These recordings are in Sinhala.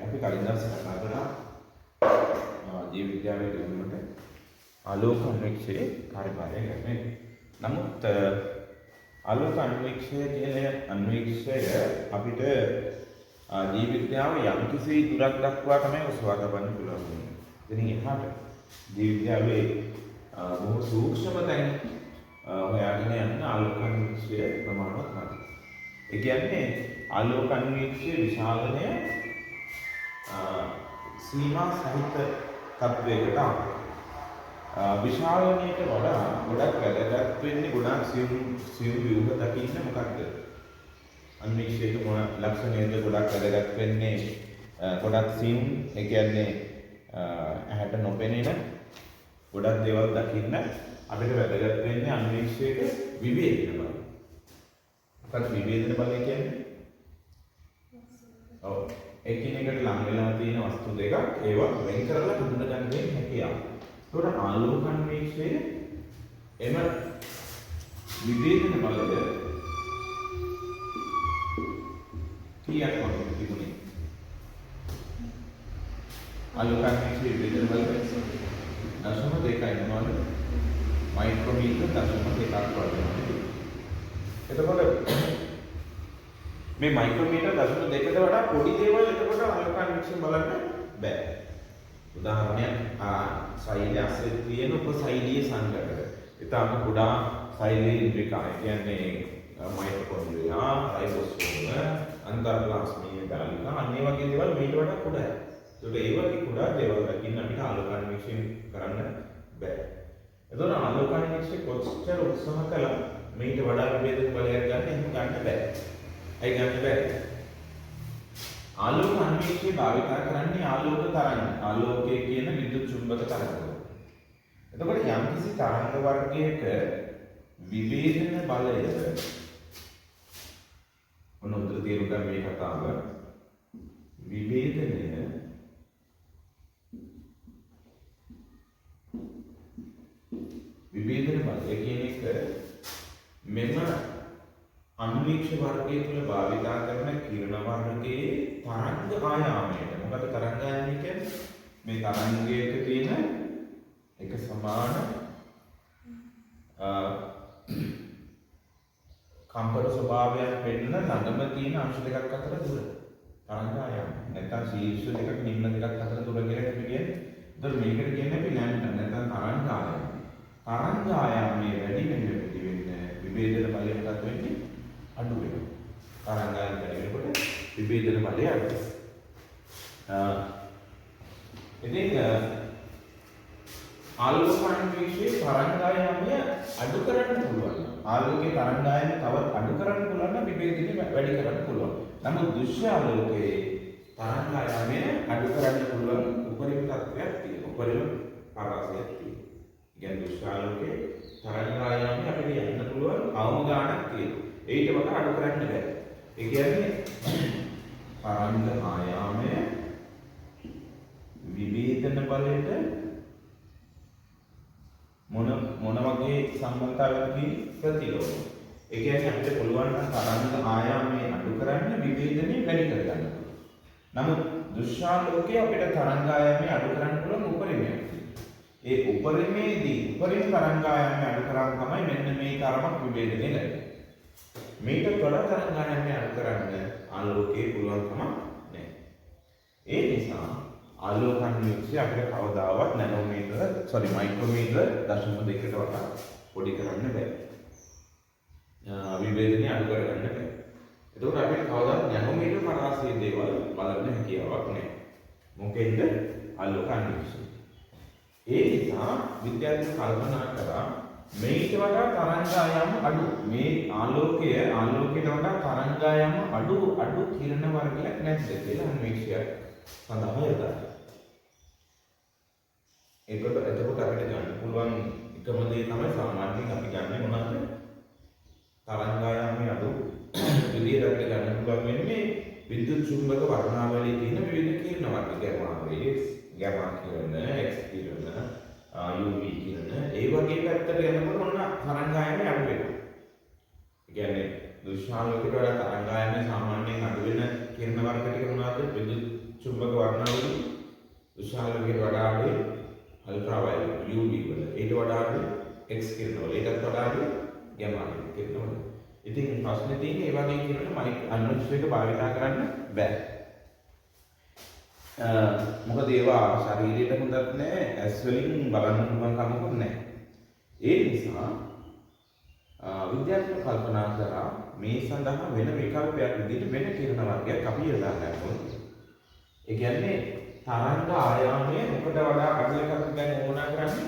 අපි කලින් දවසේ කතා කරා ජීව විද්‍යාවේ දියුණුවට ආලෝක අන්වීක්ෂයේ කාර්යභාරය ගැන. නමුත් ආලෝක අන්වීක්ෂය කියන අන්වීක්ෂය අපිට ජීව විද්‍යාව යම්කිසි දුරක් දක්වා තමයි ඔසවා ගන්න පුළුවන්. ඉතින් එහාට ජීව විද්‍යාවේ බොහෝ සූක්ෂම තැන් හොයාගෙන යන ආලෝක අන්වීක්ෂය ප්‍රමාණවත් නැහැ. ඒ කියන්නේ ආලෝක අන්වීක්ෂයේ විශාලනය සීමා සහිත තත්වයකට විශාලනයට වඩා ගොඩක් වැදගත් වෙන්නේ ගොඩක් සියුම් ව්‍යුහ දකින්න මොකක්ද? අන්වීක්ෂයේ මොන ලක්ෂණයද ගොඩක් වැදගත් වෙන්නේ? ගොඩක් සියුම්, ඒ කියන්නේ ඇහැට නොපෙනෙන ගොඩක් දේවල් දකින්න අපිට වැදගත් වෙන්නේ අන්වීක්ෂයක විවේචන බලය. මොකක්ද විවේචන බලය කියන්නේ? ඔව්. එකිනෙකට ලං වෙලා තියෙන වස්තු දෙකක් ඒවා වෙන් කරලා හඳුනා ගන්න දෙන්නේ හැකියාව. ඒකට ආලෝක අන්වීක්ෂයේ එම විවේචන බලය කීයක් වගේ තිබුණේ? ආලෝක අන්වීක්ෂයේ විවේචන බලය 0.2යි නෝන මයික්‍රෝමීටර 0.2ක් වගේ. එතකොට මේ මයික්‍රෝමීටර 0.2කට වඩා පොඩි දේවල් එතකොට ආලෝක අන්වීක්ෂය බලන්න බෑ. උදාහරණයක් සෛලය ඇස්සේ තියෙන උපසෛලීය සංඝටක. ඊටම කුඩා සෛලීය ඉන්ද්‍රිකා. ඒ කියන්නේ මයිටොකොන්ඩ්‍රියා, රයිබෝසෝම, අන්තර්ප්ලාස්මීය දාලිකා අනේ වගේ දේවල් මේට වඩා කුඩායි. ඒකට ඒ වගේ කුඩා දේවල් දකින්න අපිට ආලෝක අන්වීක්ෂය කරන්න බෑ. එතකොට ආලෝක අන්වීක්ෂය කොච්චර උත්සාහ කළා මේට වඩා විවේචන බලයක් ගන්න එහෙම ගන්න බෑ. ඇයි ගන්න බැහැ? ආලෝක අන්වීක්ෂය භාවිත කරන්නේ ආලෝක තරංග. ආලෝකයේ කියන විද්‍යුත් චුම්බක තරංග. එතකොට යම්කිසි තරංග වර්ගයක විවේචන බලය මොන උත්තර තේරුම් ගන්න මේ කතාව විවේචනය බලය කියන එක මෙන්න අන්වීක්ෂ වර්ගය තුළ භාවිතා කරන කිරණ වර්ගයේ තරංග ආයාමයට. මොකද තරංග ආයාමය කියන්නේ මේ තරංගයක තියෙන එක සමාන කම්පන ස්වභාවයක් වෙන්න ළඟම තියෙන අංශ දෙකක් අතර දුර. තරංග ආයාමය. නැත්නම් ශීර්ෂ දෙකක් නිම්න දෙකක් අතර දුර කියලා අපි කියන්නේ. ඒතර මේකට කියන්නේ අපි ලැම්ඩා නැත්නම් තරංග ආයාමය. තරංග ආයාමයේ වැඩි වෙන විභේදන බලය මොකක්ද වෙන්නේ? අඩු වෙනවා. තරංග ආයාමය වැඩි වෙනකොට විභේදන බලය අඩු වෙනවා. ඉතින් ආලෝක අන්වීක්ෂයේ තරංග ආයාමය අඩු කරන්න පුළුවන්. ආලෝකයේ තරංග ආයාමය තවත් අඩු කරන්න පුළුවන් නම් විභේදනය වැඩි කරන්න පුළුවන්. නමුත් දෘශ්‍ය ආලෝකයේ තරංග ආයාමය අඩු කරන්න පුළුවන් උපරිම තත්ත්වයක් තියෙනවා. උපරිම පරාසයක් තියෙනවා. කියන්නේ දෘශ්‍ය ආලෝකයේ තරංග ආයාමය අපිට යන්න පුළුවන් අවම ගාණක් තියෙනවා. ඊට වඩා අඩු කරන්න බෑ. ඒ කියන්නේ තරංග ආයාමය විවේචන බලයට මොන වගේ සම්බන්ධතාවයකින් ප්‍රතිලෝම. ඒ කියන්නේ අපිට පුළුවන් නම් තරංග ආයාමය අඩු කරන්න විවේචනය වැඩි කරගන්න. නමුත් දෘශ්‍යාලෝකයේ අපිට තරංග ආයාමය අඩු කරන්න පුළුවන් උපරිමයක්. ඒ උපරිමේදී උපරිම තරංග ආයාමය අඩු කරාම තමයි මෙන්න මේ තරමක් විවේචනය ලැබෙන්නේ. මේක වඩා තරංග ආයාමය අඩු කරන්න ආලෝකයේ පුළුවන්කම නැහැ. ඒ නිසා ආලෝක අන්වීක්ෂය අපිට කවදාවත් මයික්‍රෝමීටර 0.2කට වඩා පොඩි කරන්න බෑ. විවේචනය අඩු කරගන්න බෑ. ඒකෝට අපිට කවදාවත් නැනෝමීටර පරාසයේ දේවල් බලන්න හැකියාවක් නැහැ. මොකෙන්ද? ආලෝක අන්වීක්ෂය. ඒ නිසා විද්‍යාඥයෝ කල්පනා කරා මේකට වඩා තරංග ආයාම අඩු. මේ ආලෝකයට වඩා තරංග ආයාම අඩු කිරණ වර්ගයක් නැද්ද කියලා අන්වීක්ෂය සඳහා යොදා. එතකොට අපිට ගන්න පුළුවන් එකම දේ තමයි සාමාන්‍යයෙන් අපි ගන්න මොනවද? තරංග ආයාමයේ අඩු විදියට අපිට ගන්න පුළුවන් වෙන්නේ විද්‍යුත් චුම්බක වර්ණාවලියේ තියෙන විවිධ කිරණ වර්ග ගැමා කිරණ, එක්ස් කිරණ, UV කිරණ ඒ වගේ පැත්තට යනකොට ඔන්න තරංග ආයාමය අඩු වෙනවා. ඒ කියන්නේ දෘශ්‍යාලෝකයට වඩා තරංග ආයාමය සාමාන්‍යයෙන් අඩු වෙන කිරණ වර්ග ටික මොනවාද? විද්‍යුත් චුම්බක වර්ණාවලිය විශාලකයට වඩා අඩුයි අල්ට්‍රාවයලට් UV වල. ඊට වඩා අඩුයි X කිරණ වල. ඊටත් වඩා අඩුයි ගැමා කිරණ වල. ඉතින් ප්‍රශ්නේ තියෙන්නේ ඒ වගේ කිරණ අනුශේක භාවිතා කරන්න බෑ. මොකද ඒවා ශරීරයට හොඳත් නැහැ, ඇස් වලින් බලන්න පුළුවන් කමකුත් නැහැ. ඒ නිසා විද්‍යාඥයෝ කල්පනා කරා මේ සඳහා වෙන විකල්පයක් විදිහට වෙන කිරණ වර්ගයක් අපි යොදා ගන්න ඕනේ. ඒ කියන්නේ තරංග ආයාමය මොකට වඩා අඩු එකක් ගැන ඕනා කරන්නේ?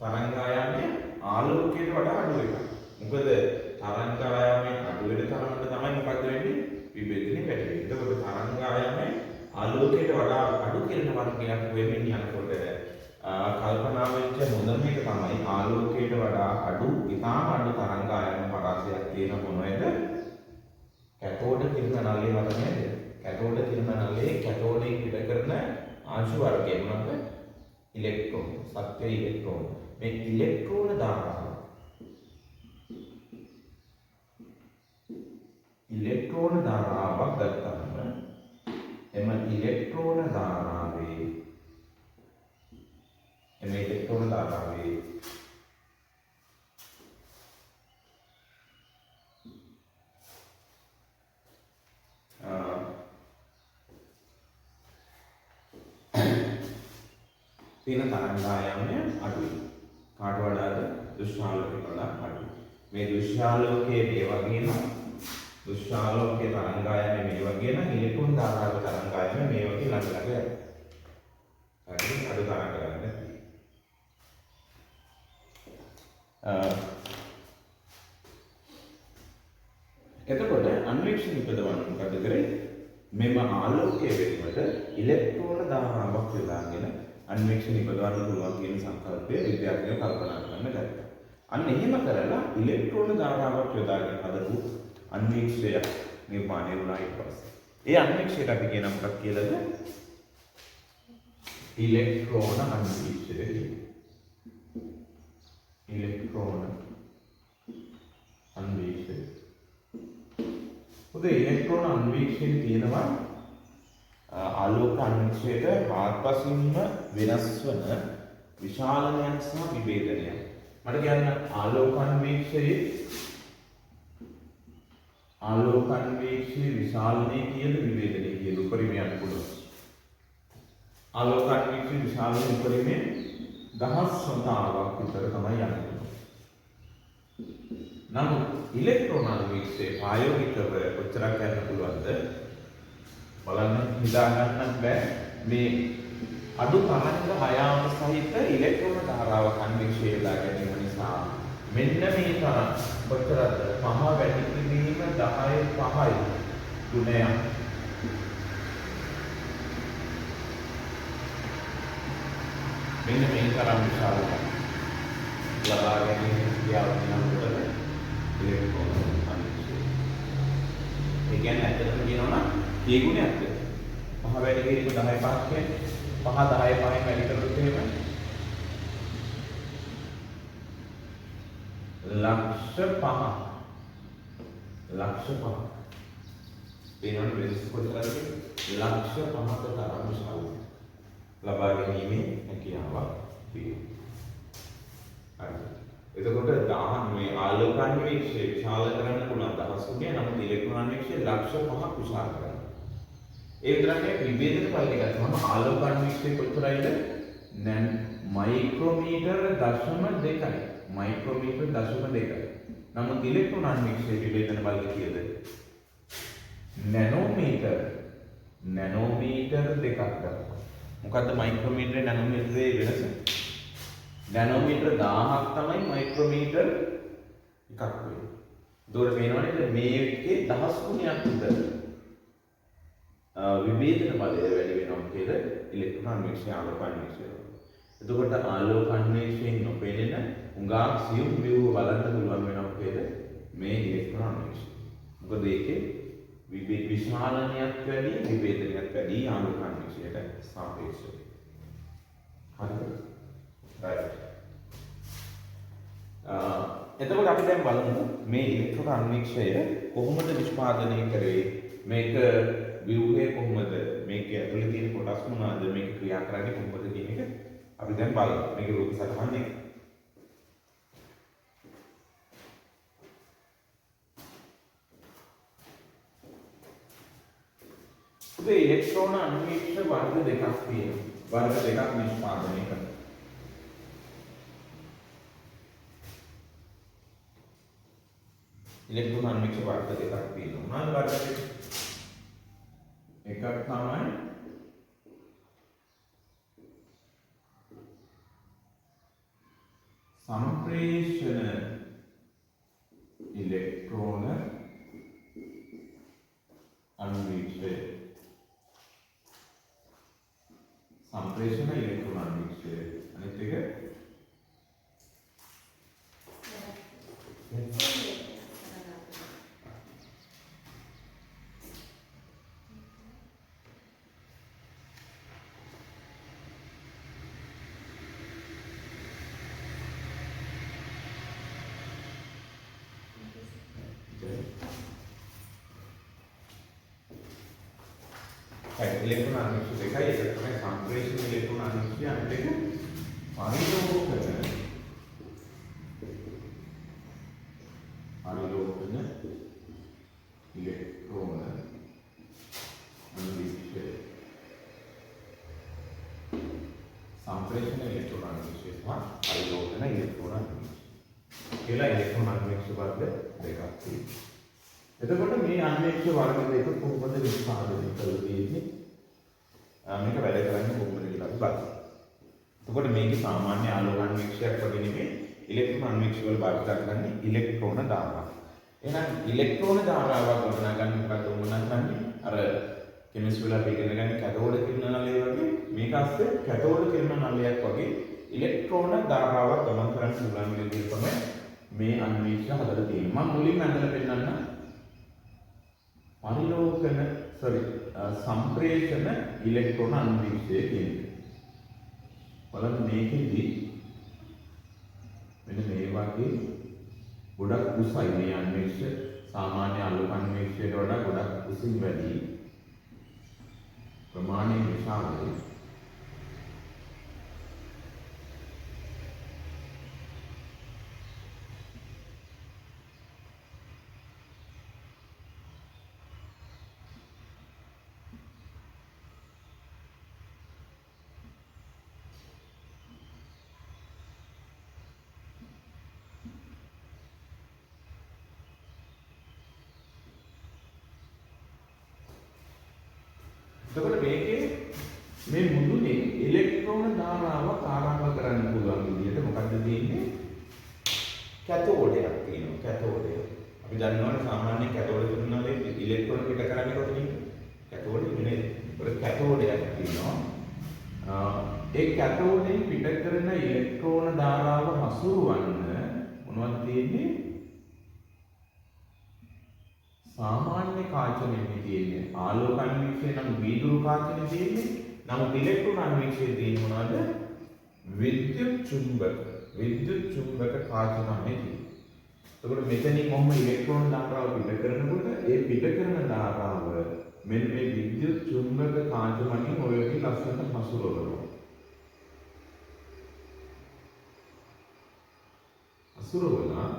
තරංග ආයාමය ආලෝකයට වඩා අඩු එකක්. මොකද තරංග ආයාමය අඩු වෙන තරමට තමයි මොකද වෙන්නේ? විභේදනය පැටලෙන්නේ. එතකොට තරංග ආයාමය ආලෝකයට වඩා අඩු කිරණ වර්ගයක් වෙමින් යනකොට කල්පනා වෙච්ච හොඳම එක තමයි ආලෝකයට වඩා අඩු ඉතාම අඩු තරංග ආයාම පරාසයක් තියෙන මොනවද? කැතෝඩ කිරණ නළලේ වල නේද? කැතෝඩ කිරණ නළලේ කැතෝඩේ පිට කරන අංශු වර්ගය මොනවද? ඉලෙක්ට්‍රෝන. සත්‍ය ඉලෙක්ට්‍රෝන. මේ ඉලෙක්ට්‍රෝන ධාරාව ඉලෙක්ට්‍රෝන ධාරාවක් ගත්තම එම ඉලෙක්ට්‍රෝන ධාරාවේ තියෙන තරංග ආයාමය අඩුයි. කාට වඩාද? දෘශ්‍යාලෝකයට වඩා අඩුයි. මේ දෘශ්‍යාලෝකයේ මේ වගේ නම් දෘශ්‍යාලෝකයේ තරංග ආයාමය මේ වගේ නම් ඉලෙක්ට්‍රෝන ධාරාවේ තරංග ආයාමය මේ වගේ ළඟ ළඟ යනවා. හරි අඩු තරංග ගන්න. එතකොට අන්වීක්ෂණ ඉපදවන්න මොකද කරේ? මෙම ආලෝකයේ වෙනුවට ඉලෙක්ට්‍රෝන ධාරාවක් යොදාගෙන අන්වීක්ෂණ ඉපදවන්න පුළුවන් කියන සංකල්පය විද්‍යාඥයෝ කල්පනා කරන්න ගත්තා. අන්න එහෙම කරලා ඉලෙක්ට්‍රෝන ධාරාවක් යොදාගෙන හදපු අන්වීක්ෂයක් නිර්මාණය වුණා ඊට පස්සේ. ඒ අන්වීක්ෂයට අපි කියන මොකක්ද කියලාද? ඉලෙක්ට්‍රෝන අන්වීක්ෂය කියලා. ඉලෙක්ට්‍රෝන අන්වීක්ෂය. උදේ ඉලෙක්ට්‍රෝන අන්වීක්ෂයෙන් තියෙනවා ආලෝක අන්වීක්ෂයට හාත්පසින්ම වෙනස් වන විශාලනයක් සහ විභේදනයක්. මට කියන්න ආලෝක අන්වීක්ෂයේ විශාලනය කියන විභේදනය කියන උපරිමයක් පුළුවන්. ආලෝක අන්වීක්ෂයේ විශාලනය උපරිමය 10 වතාවක් විතර තමයි යන්නේ. නමුත් ඉලෙක්ට්‍රෝන අන්වීක්ෂයේ ප්‍රායෝගිකව කොච්චරක් යන්න පුළුවන්ද බලන්න හිතා ගන්නත් බෑ. මේ අඩු තරංග ආයාම සහිත ඉලෙක්ට්‍රෝන ධාරාවක් අන්වීක්ෂයේ ලා ගැනීම නිසා මෙන්න මේ තරම් කොච්චරද? පහ වැඩි කිරීම 10 5යි ගුණයක්. මෙන්න මේ තරම් විශාලයි. ලබා ගැනීම කියවනකොට ඉලෙක්ට්‍රෝන අන්වීක්ෂය. ඒ කියන්නේ ඇත්තටම කියනවා නම් ඒ ගුණයක්ද? පහ වැඩි කිරීම 10 5ක් කියන්නේ 5 10 5න් වැඩි කරොත් එහෙම ලක්ෂ 5 වෙනවනේ වෙනස් කොටසක් ලක්ෂ 5ක තරම් විශාලයි. ලබා ගැනීමේ හැකියාවක් තියෙනවා. හරි. එතකොට 10 මේ ආලෝක අන්වීක්ෂය විශාල කරන්න පුළුවන් 10 ගුණය. නමුත් ඉලෙක්ට්‍රෝන අන්වීක්ෂය ලක්ෂ 5ක් විශාල කරනවා. ඒ විතරක් විභේදන පරිදි ගත්තම ආලෝක අන්වීක්ෂය කොතරයිද? මයික්‍රෝමීටර 0.2යි. මයික්‍රෝමීටර 0.2යි. නමුත් ඉලෙක්ට්‍රෝන අන්වීක්ෂයේ විභේදන බලය කීයද? නැනෝමීටර 2ක් ගන්නවා. මොකද්ද මයික්‍රෝමීටරේ නැනෝමීටරේ වෙනස? නැනෝමීටර 1000ක් තමයි මයික්‍රෝමීටර එකක් වෙන්නේ. දూర වෙනවනේ මේකේ 10 ගුණයක් විතර විභේදන බලය වැඩි වෙනවා කියලා ඉලෙක්ට්‍රෝන අන්වීක්ෂය ආලෝක අන්වීක්ෂය. එතකොට ආලෝක අන්වීක්ෂයෙන් නොපෙනෙන උඟා සියුම් ව්‍යුව බලන්න පුළුවන් වෙනවා කියලා මේ ඉලෙක්ට්‍රෝන අන්වීක්ෂය. මොකද ඒකේ විශාලනයක් වැඩි විභේදනයක් වැඩි ආලෝක අන්වීක්ෂයට සාපේක්ෂව. හරිද? right. එතකොට අපි දැන් බලමු මේ ඉලෙක්ට්‍රෝන අන්වීක්ෂය කොහොමද නිෂ්පාදනය කරේ? මේක ව්‍යුහය කොහොමද මේකේ ඇතුලේ තියෙන කොටස් මොනවාද මේක ක්‍රියා කරන්නේ කොහොමද කියන එක අපි දැන් බලමු. මේකේ රූප සටහන් එක. උදේ ඉලෙක්ට්‍රෝන අන්වීක්ෂ වර්ග දෙකක් තියෙනවා. වර්ග දෙකක් නිෂ්පාදනය කරනවා. ඉලෙක්ට්‍රෝන අන්වීක්ෂ වර්ග දෙකක් තියෙනවා. මොනවාද වර්ග දෙක? එකක් තමයි संप्रेषण इलेक्ट्रॉन अन्वीक्षय संप्रेषण इलेक्ट्रॉन अन्वीक्षय अनित एक इलेक्ट्रॉन अन्वीक्षय देखा ये करते हैं संप्रेषण इलेक्ट्रॉन अन्वीक्षय अंत एक परिलोकन इलेक्ट्रॉन अन्वीक्षय संप्रेषण इलेक्ट्रॉन अन्वीक्षय था परिलोकन इलेक्ट्रॉन अन्वीक्षय केला इलेक्ट्रॉन अन्वीक्षय वर्ग देखा थी එතකොට මේ අන්වීක්ෂ වර්ග දෙක කොහොමද නිෂ්පාදනය කරන්නේ? මේක වැඩ කරන්නේ කොහොමද කියලා අපි බලමු. එතකොට මේකේ සාමාන්‍ය ආලෝක අන්වීක්ෂයක් වගේ නෙමෙයි ඉලෙක්ට්‍රෝන අන්වීක්ෂ වල භාවිත කරන්නේ ඉලෙක්ට්‍රෝන ධාරාව. එහෙනම් ඉලෙක්ට්‍රෝන ධාරාවක් ගොඩනගා ගන්න මොකද උනන කරන්නේ? අර කෙමිස්ට්‍රි වල අපි ඉගෙන ගන්න කැතෝඩ කිරණ නලය වගේ මේක අස්සේ කැතෝඩ කිරණ නලයක් වගේ ඉලෙක්ට්‍රෝන ධාරාවක් ගමන් කරන්න පුළුවන් විදිහට තමයි මේ අන්වීක්ෂ හදලා තියෙන්නේ. මම මුලින්ම අඳලා පෙන්නන්න परिलोकन संप्रेषण इलेक्ट्रॉन अन्वीक्षय කියන්නේ. බලන්න මේකෙදි මෙන්න මේ වගේ ගොඩක් උසයි මේ අන්වීක්ෂය සාමාන්‍ය ආලෝක අන්වීක්ෂයට වඩා ගොඩක් උසින් වැඩි ප්‍රමාණයෙන් විශාලයි. එතකොට මේකේ මේ මුදුනේ ඉලෙක්ට්‍රෝන ධාරාවක් ආරම්භ කරන්න පුළුවන් විදිහට මොකක්ද තියෙන්නේ? කැතෝඩයක් තියෙනවා. කැතෝඩය. අපි දන්නවනේ සාමාන්‍ය කැතෝඩ තුනවල ඉලෙක්ට්‍රෝන පිට කරන්නේ කොතනින්ද? කැතෝඩ ඉන්නේ. ඒක කැතෝඩයක් තියෙනවා. ඒ කැතෝඩෙන් පිට කරන ඉලෙක්ට්‍රෝන ධාරාව හසුරුවන්න මොනවද තියෙන්නේ? सामान्य काचने තියෙන්නේ ආලෝක අන්වීක්ෂය නම් වීදුරු කාචනේ තියෙන්නේ නමුත් ඉලෙක්ට්‍රෝන අන්වීක්ෂය තියෙන්නේ මොනවද විද්‍යුත් චුම්බක කාච තමයි තියෙන්නේ. එතකොට මෙතනින් කොහොම ඉලෙක්ට්‍රෝන ධාරාව පිට කරනකොට ඒ පිට කරන ධාරාව මෙන්න මේ විද්‍යුත් චුම්බක කාච මගින් ඔය වගේ ලස්සනට හසුරවනවා. හසුරවලා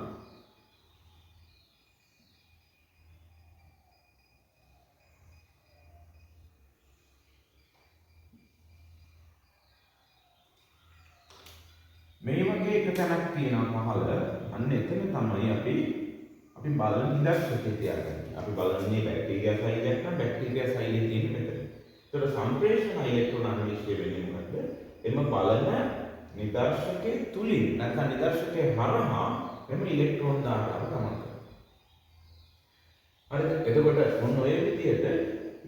මේ වගේ එක තැනක් තියෙනවා පහළ අන්න එතන තමයි අපි බලන නිදර්ශකය තියාගන්නේ. අපි බලන්නේ බැක්ටීරියා සෛලයක් නම් බැක්ටීරියා සෛලයේ තියෙන මෙතන. ඒතර සම්ප්‍රේෂණ ඉලෙක්ට්‍රෝන අන්වීක්ෂය වෙන්නේ මොකද්ද? එම බලන නිදර්ශකයේ තුලින් නැත්නම් නිදර්ශකයේ හරහා එම ඉලෙක්ට්‍රෝන ධාරාව ගමන් කරනවා. හරිද? එතකොට මොන ඔය විදිහට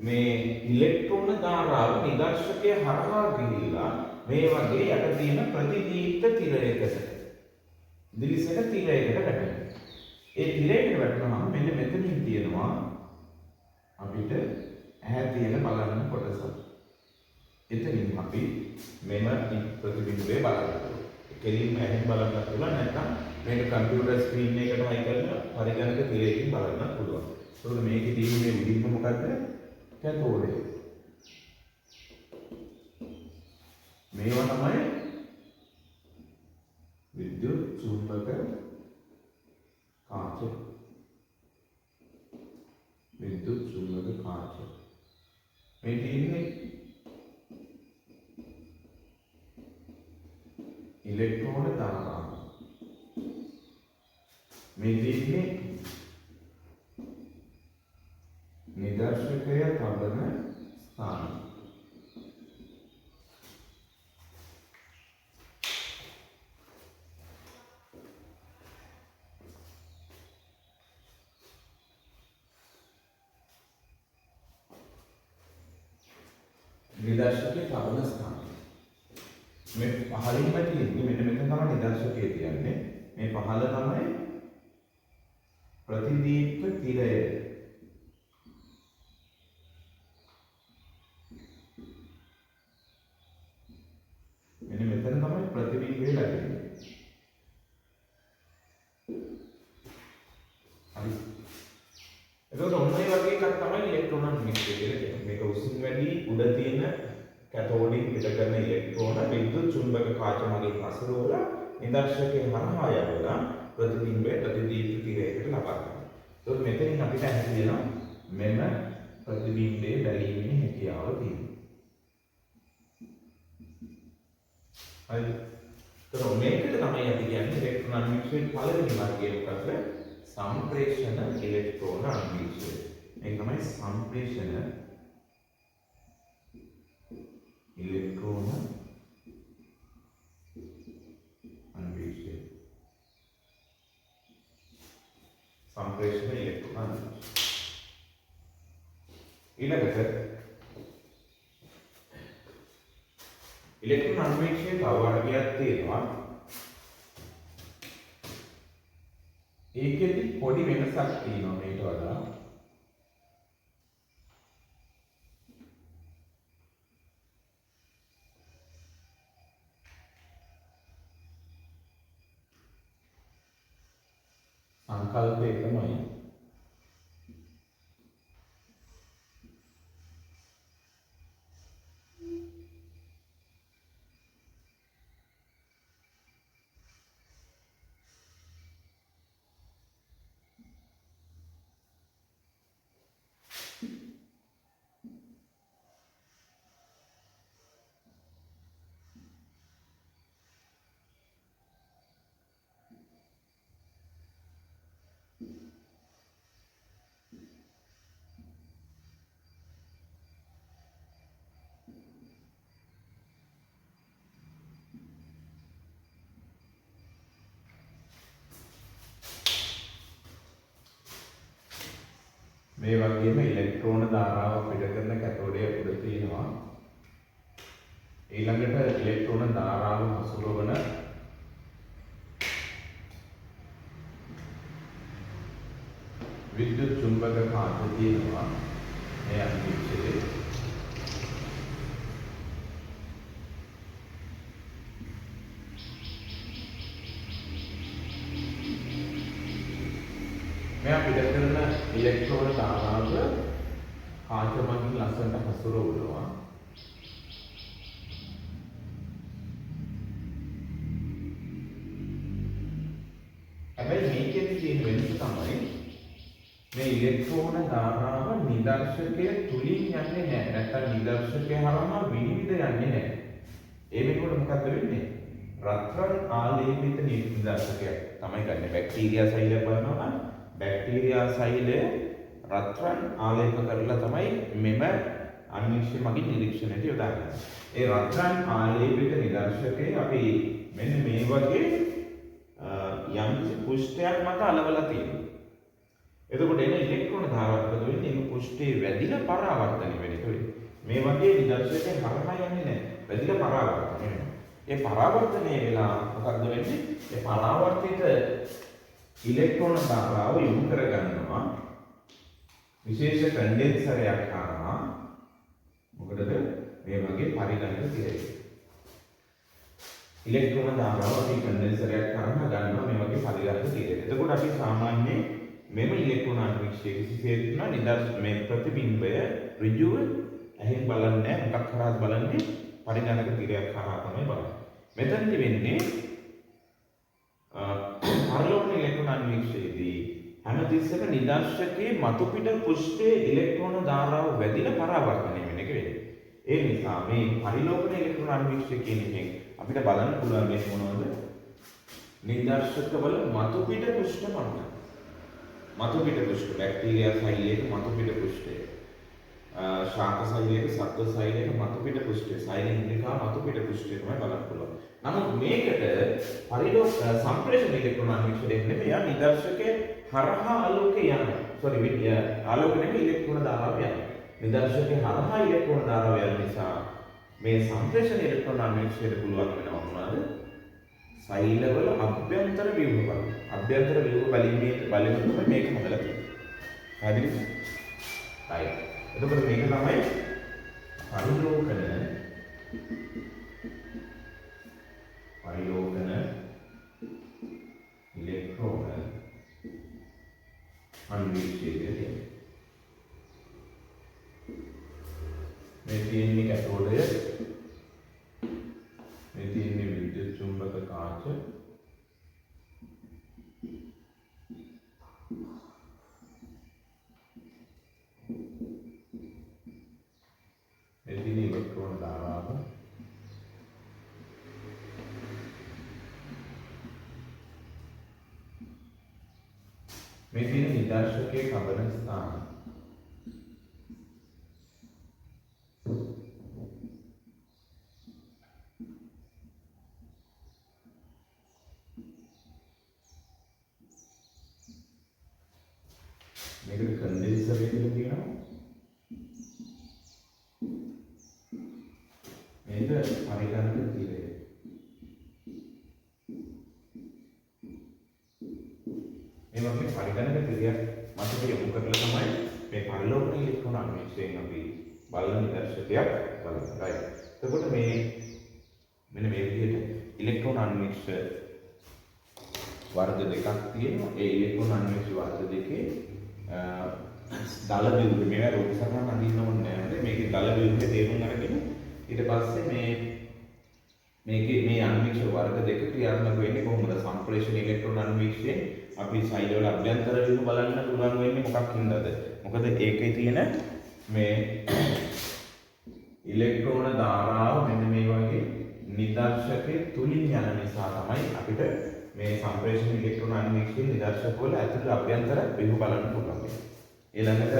මේ ඉලෙක්ට්‍රෝන ධාරාව නිදර්ශකයේ හරහා ගිහිල්ලා මේ වගේ යට තියෙන ප්‍රතිදීප්ත තිරයකට දිලිසෙන තිරයකට වැටෙනවා. ඒ තිරයකට වැටෙනවාම මෙන්න මෙතනින් තියෙනවා අපිට ඇහැ තියෙන බලන්න කොටස. එතනින් අපි මෙම ප්‍රතිබිම්බය බලන්න. කෙලින්ම ඇහෙන් බලන්න පුළුවන් නැත්නම් මේක කම්පියුටර් ස්ක්‍රීන් එකකට වයි කරලා පරිගණක තිරයකින් බලන්න පුළුවන්. ඒකෝද මේකේ තියෙන මේ විදිහ මොකද්ද? කැතෝඩය. මේවා තමයි විද්‍යුත් චුම්බක කාච. විද්‍යුත් චුම්බක කාච. මේ තියෙන්නේ ඉලෙක්ට්‍රෝන ධාරාව. මේ තියෙන්නේ නිදර්ශකය තබන ස්ථාන. නිදර්ශකයේ තබන ස්ථාන. මේ පහළින්ම තියෙන්නේ මෙන්න මෙතන තමයි නිදර්ශකයේ තියන්නේ. මේ පහළ තමයි ප්‍රතිදීප්ත තිරය. මෙන්න මෙතන තමයි ප්‍රතිබිම්බය ලැබෙන්නේ. හරි. එතකොට ඔන්න ඒ වගේ එකක් තමයි ඉලෙක්ට්‍රෝන මිශ්‍රය කියලා කියන්නේ. මේක උසින් වැඩි උඩ තියෙන කැතෝඩින් පිට කරන ඉලෙක්ට්‍රෝන විද්‍යුත් චුම්බක කාච මගින් පසුරවලා නිදර්ශකයේ හරහා යවලා ප්‍රතිබිම්බය ප්‍රතිදීප්ත තිරයකට ලබා ගන්නවා. එතකොට මෙතනින් අපිට හැදෙනවා මෙන්න ප්‍රතිබිම්බයේ බැලීමේ හැකියාව තියෙනවා. හරි. එතකොට මේකට තමයි අපි කියන්නේ ඉලෙක්ට්‍රෝන මිශ්‍රයේ පළවෙනි වර්ගයේ මොකක්ද? संप्रेषण इलेक्ट्रॉन अन्वीक्षय. एक තමයි संप्रेषण इलेक्ट्रॉन अन्वीक्षय. संप्रेषण इलेक्ट्रॉन अन्वीक्षय. ඊළඟට ඉලෙක්ට්‍රෝන अन्वीक्षය තව වර්ගයක් තියෙනවා. ඒකෙදි පොඩි වෙනසක් තියෙනවා මේකට වඩා. සංකල්පය තමයි මේ වගේම ඉලෙක්ට්‍රෝන ධාරාව පිට කරන කැතෝඩය උඩ තියෙනවා. ඊළඟට ඉලෙක්ට්‍රෝන ධාරාව හසුරවන විද්‍යුත් චුම්බක කාච තියෙනවා. මේ අන්තිමයේ මෙයා පිට කරන ඉලෙක්ට්‍රෝන ධාරාව කාච මගින් ලස්සනට හසුරවනවා. හැබැයි මේකෙදි තියෙන වෙනස තමයි මේ ඉලෙක්ට්‍රෝන ධාරාව නිදර්ශකය තුලින් යන්නේ නැහැ. නැත්නම් නිදර්ශකය හරහා විනිවිද යන්නේ නැහැ. ඒ වෙනකොට මොකද වෙන්නේ? රත්රන් ආලේපිත නිදර්ශකයක් තමයි ගන්න. බැක්ටීරියා සෛලය බලනවා නම් බැක්ටීරියා සෛලය රත්රන් ආලේප කරලා තමයි මෙම අන්වික්ෂය මගින් නිරීක්ෂණයට යොදාගන්නේ. ඒ රත්රන් ආලේපිත නිදර්ශකයේ අපි මෙන්න මේ වගේ යම් පුෂ්ඨයක් මත අලවලා තියෙනවා. එතකොට එන ඉලෙක්ට්‍රෝන ධාරාවක් වෙන්නේ මේ පුෂ්ඨයේ වැදිලා පරාවර්තනය වෙන්නේ. මේ වගේ නිදර්ශකයන් හරහා යන්නේ නැහැ. වැදිලා පරාවර්තනය වෙනවා. ඒ පරාවර්තනය වෙලා මොකක්ද වෙන්නේ? ඒ පරාවර්තිත ඉලෙක්ට්‍රෝන ධාරාව යොමු කරගන්නවා විශේෂ කන්ඩෙන්සරයක් කරනවා. මොකටද? මේ වගේ පරිගණක තිරයක. ඉලෙක්ට්‍රෝන ධාරාව අපි කන්ඩෙන්සරයක් කරනවා ගන්නවා මේ වගේ පරිගණක තිරයක. එතකොට අපි සාමාන්‍යයෙන් මෙම ඉලෙක්ට්‍රෝන අන්වික්ෂය කිසිසේත්ම නිදර්ශන මේ ප්‍රතිබිම්බය ඍජුව ඇහෙන් බලන්නේ නැහැ. මොකක් කරාද බලන්නේ? පරිගණක තිරයක් කරා තමයි බලන්නේ. මෙතනදි වෙන්නේ පරිලෝකන ඉලෙක්ට්‍රෝන අන්වීක්ෂයේදී හැමතිස්සෙම නිදර්ශකයේ මතුපිට පෘෂ්ඨයේ ඉලෙක්ට්‍රෝන ධාරාව වැඩිලා පරාවර්තනය වෙන එක වෙන්නේ. ඒ නිසා මේ පරිලෝකන ඉලෙක්ට්‍රෝන අන්වීක්ෂය කියන එකෙන් අපිට බලන්න පුළුවන් මේ මොනවද? නිදර්ශකවල මතුපිට පෘෂ්ඨ පමණයි. මතුපිට පෘෂ්ඨ බැක්ටීරියා සෛලයක මතුපිට පෘෂ්ඨය. ශාක සෛලයක සත්ව සෛලයක මතුපිට පෘෂ්ඨය. සෛලින්ද්‍රිකා මතුපිට පෘෂ්ඨය තමයි බලන්න පුළුවන්. නමුත් මේකට පරිලෝක සම්ප්‍රේෂණ ඉලෙක්ට්‍රෝන අන්වීක්ෂණය නෙමෙයි යා නිදර්ශකයේ හරහා ආලෝකය යනවා. ආලෝක නෙමෙයි ඉලෙක්ට්‍රෝන ධාරාව යනවා. නිදර්ශකයේ හරහා ඉලෙක්ට්‍රෝන ධාරාව යන නිසා මේ සම්ප්‍රේෂණ ඉලෙක්ට්‍රෝන අන්වීක්ෂණයට පුළුවන් වෙනවා මොනවාද? සෛලවල අභ්‍යන්තර ව්‍යුහ බලන්න. අභ්‍යන්තර ව්‍යුහ බැලීමේ තමයි මේක හදලා තියෙන්නේ. පැහැදිලිද? right. එතකොට මේක තමයි පරිලෝකන ඉලෙක්ට්‍රෝන අන්වීක්ෂණය. මේ තියෙන්නේ කැතෝඩය. මේ තියෙන්නේ විද්‍යුත් චුම්බක කාච. මේ තියෙන්නේ ඉලෙක්ට්‍රෝන ධාරාව. මේ තියෙන නිදර්ශකයේ කබන ස්ථාන. මේකට කන්ඩෙන්සර් එක කියලා කියනවා. මේක පරිගණක තිරය. මේ වගේ පරිගණක තිරයක් මතක යොමු කරලා තමයි මේ පරිලෝකන ඉලෙක්ට්‍රෝන අන්වීක්ෂණයෙන් අපි බලන නිදර්ශකයක් බලන්නේ. right. එතකොට මේ මෙන්න මේ විදිහට ඉලෙක්ට්‍රෝන අන්වීක්ෂ වර්ග දෙකක් තියෙනවා. ඒ ඉලෙක්ට්‍රෝන අන්වීක්ෂ වර්ග දෙකේ දල ව්‍යුහ මේවා රෝග සරණ අඳින්න ඕනේ නැහැ. මේකේ දල ව්‍යුහේ තේරුම් අරගෙන ඊට පස්සේ මේකේ මේ අන්වීක්ෂ වර්ග දෙක ක්‍රියාත්මක වෙන්නේ කොහොමද? සම්ප්‍රේෂණ ඉලෙක්ට්‍රෝන අන්වීක්ෂයෙන් අපි සෛලවල අභ්‍යන්තර ව්‍යුහ බලන්න පුළුවන් වෙන්නේ මොකක් හින්දාද? මොකද ඒකේ තියෙන මේ ඉලෙක්ට්‍රෝන ධාරාව මෙන්න මේ වගේ නිදර්ශකයේ තුලින් යන නිසා තමයි අපිට මේ සම්ප්‍රේෂණ ඉලෙක්ට්‍රෝන අන්වීක්ෂයේ නිදර්ශකවල ඇතුළත අභ්‍යන්තර ව්‍යුහ බලන්න පුළුවන්. ඊළඟට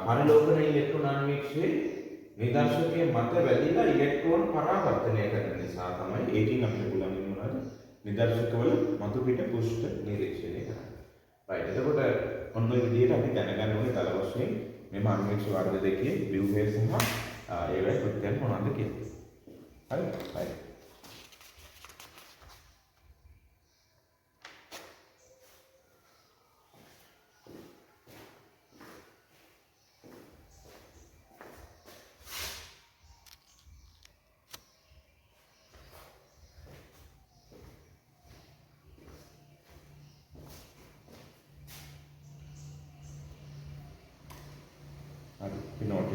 පරිලෝකන ඉලෙක්ට්‍රෝන අන්වීක්ෂයේ නිදර්ශකයේ මත වැදිලා ඉලෙක්ට්‍රෝන පරාවර්තනය කරන නිසා තමයි ඒකෙන් අපිට පුළුවන් වෙනවා නිදර්ශකවල මතුපිට පෘෂ්ඨ නිරීක්ෂණය කරන්න. right. එතකොට ඔන්න ඔය විදිහට අපි දැනගන්න ඕනේ තල වශයෙන් මේ අන්වීක්ෂ වර්ග දෙකේ ව්‍යුහය සහ ඒවැ කෘත්‍යයන් මොනවද කියලා. හරි. right. Note